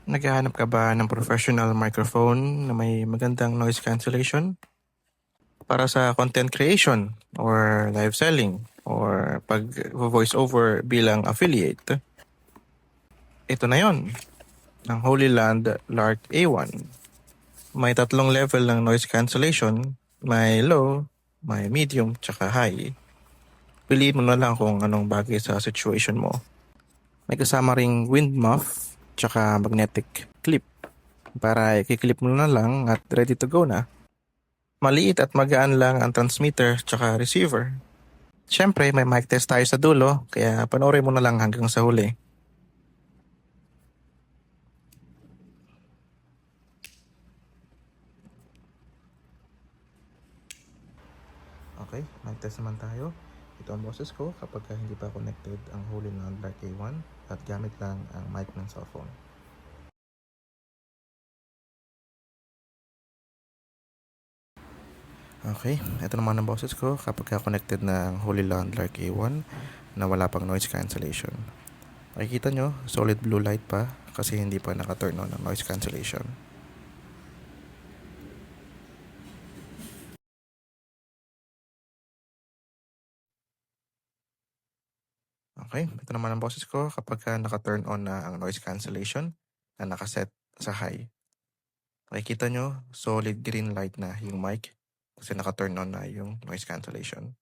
Naghahanap ka ba ng professional microphone na may magandang noise cancellation para sa content creation or live selling or pag-voice over bilang affiliate? Ito na yon, ang Holyland Lark A1. May 3 level ng noise cancellation, may low, may medium, tsaka high. Piliin mo na lang kung anong bagay sa situation mo. May kasama ring wind muff, tsaka magnetic clip para i-clip mo na lang at ready to go na. Maliit at magaan lang ang transmitter tsaka receiver. Siyempre, may mic test tayo sa dulo, kaya panoorin mo na lang hanggang sa huli. Okay, mic test naman tayo. Ito ang boses ko kapag hindi pa connected ang Holyland Lark A1 at gamit lang ang mic ng cellphone. Okay, ito naman ang boses ko kapag connected na ang Holyland Lark A1 na wala pang noise cancellation. Makikita nyo, solid blue light pa kasi hindi pa naka-turn on ang noise cancellation. Okay, ito naman ang boses ko kapag naka-turn on na ang noise cancellation na nakaset sa high. Makikita nyo, solid green light na yung mic kasi naka-turn on na yung noise cancellation.